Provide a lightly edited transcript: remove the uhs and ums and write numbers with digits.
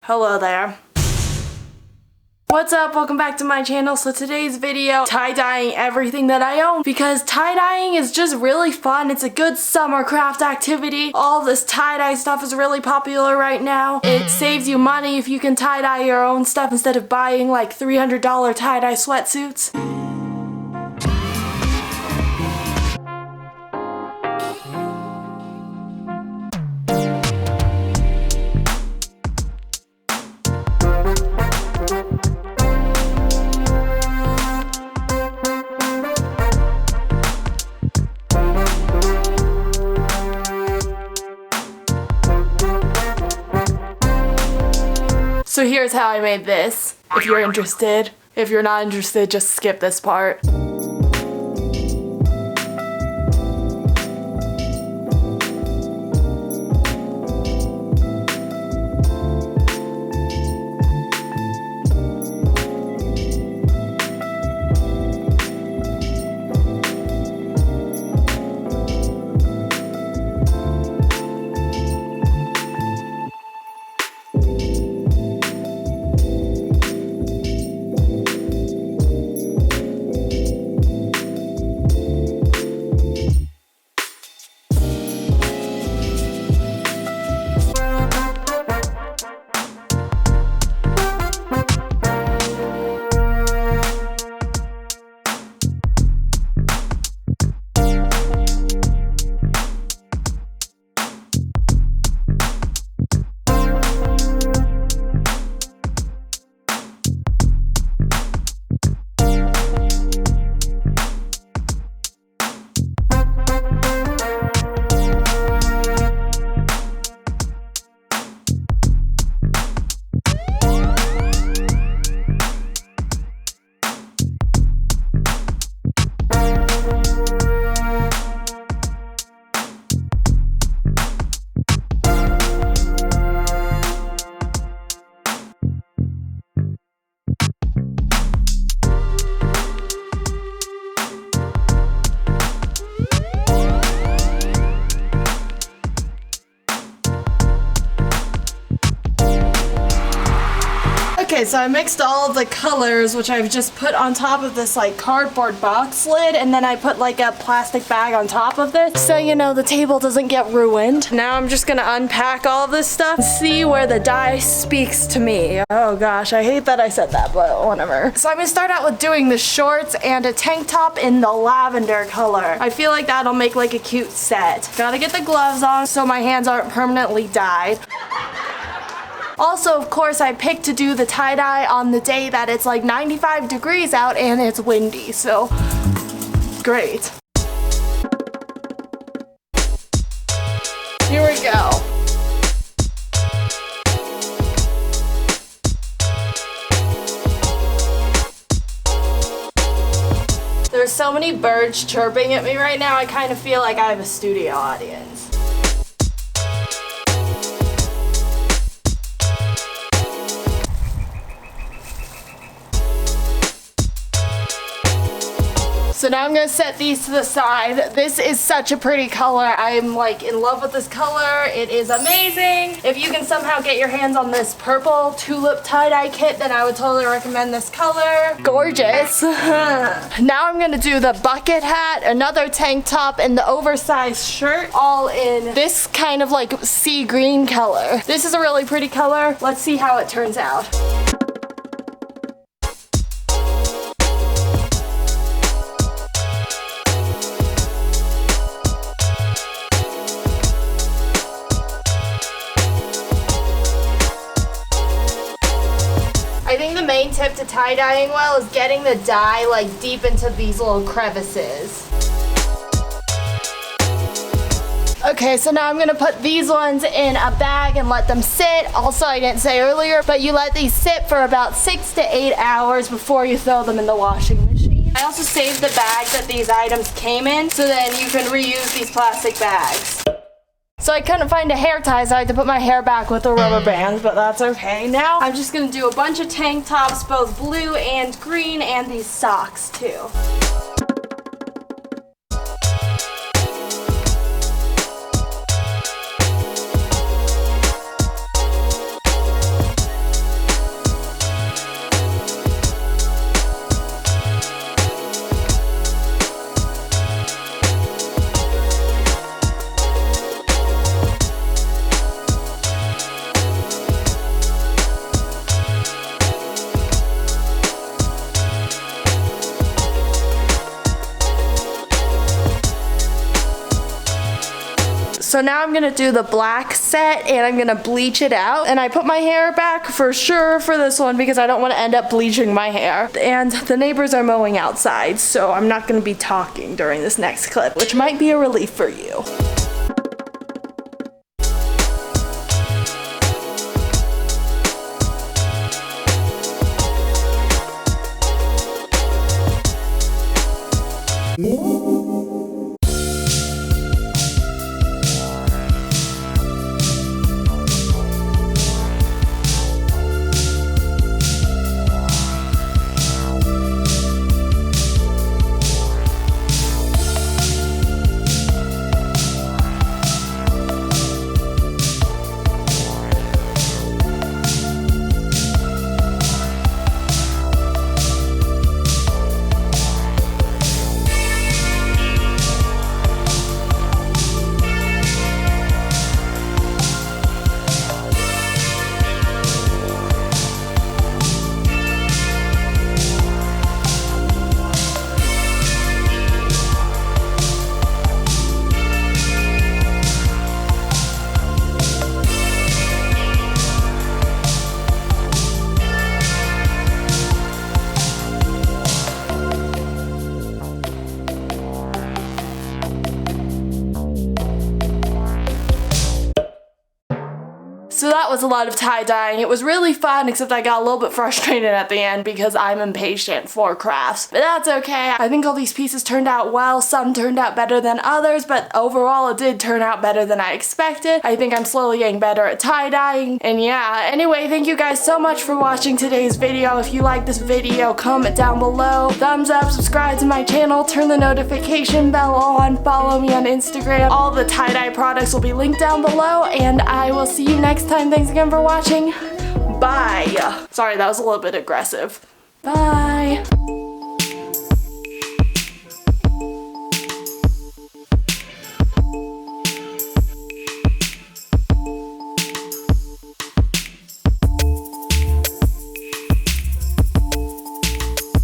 Hello there. What's up? Welcome back to my channel. So today's video, tie-dyeing everything that I own, because tie-dyeing is just really fun. It's a good summer craft activity. All this tie-dye stuff is really popular right now. It saves you money if you can tie-dye your own stuff instead of buying like $300 tie-dye sweatsuits. So here's how I made this, if you're interested. If you're not interested, just skip this part. Okay, so I mixed all of the colors, which I've just put on top of this like cardboard box lid, and then I put like a plastic bag on top of this, so you know the table doesn't get ruined. Now I'm just gonna unpack all of this stuff and see where the dye speaks to me. Oh gosh, I hate that I said that, but whatever. So I'm gonna start out with doing the shorts and a tank top in the lavender color. I feel like that'll make like a cute set. Gotta get the gloves on so my hands aren't permanently dyed. Also, of course, I picked to do the tie-dye on the day that it's like 95 degrees out and it's windy, so great. Here we go. There's so many birds chirping at me right now, I kind of feel like I have a studio audience. So now I'm gonna set these to the side. This is such a pretty color. I'm like in love with this color. It is amazing. If you can somehow get your hands on this purple tulip tie-dye kit, then I would totally recommend this color. Gorgeous. Now I'm gonna do the bucket hat, another tank top, and the oversized shirt, all in this kind of like sea green color. This is a really pretty color. Let's see how it turns out. I think the main tip to tie-dyeing well is getting the dye like deep into these little crevices. Okay, so now I'm gonna put these ones in a bag and let them sit. Also, I didn't say earlier, but you let these sit for about 6 to 8 hours before you throw them in the washing machine. I also saved the bag that these items came in, so then you can reuse these plastic bags. So I couldn't find a hair tie, so I had to put my hair back with the rubber bands, but that's okay. Now I'm just gonna do a bunch of tank tops, both blue and green, and these socks too. So now I'm gonna do the black set and I'm gonna bleach it out. And I put my hair back for sure for this one because I don't want to end up bleaching my hair. And the neighbors are mowing outside, so I'm not gonna be talking during this next clip, which might be a relief for you. So that was a lot of tie-dyeing. It was really fun, except I got a little bit frustrated at the end because I'm impatient for crafts. But that's okay. I think all these pieces turned out well. Some turned out better than others, but overall it did turn out better than I expected. I think I'm slowly getting better at tie-dyeing. And yeah, anyway, thank you guys so much for watching today's video. If you like this video, comment down below. Thumbs up, subscribe to my channel, turn the notification bell on, follow me on Instagram. All the tie-dye products will be linked down below, and I will see you next time. Thanks again for watching. Bye. Sorry, that was a little bit aggressive. Bye.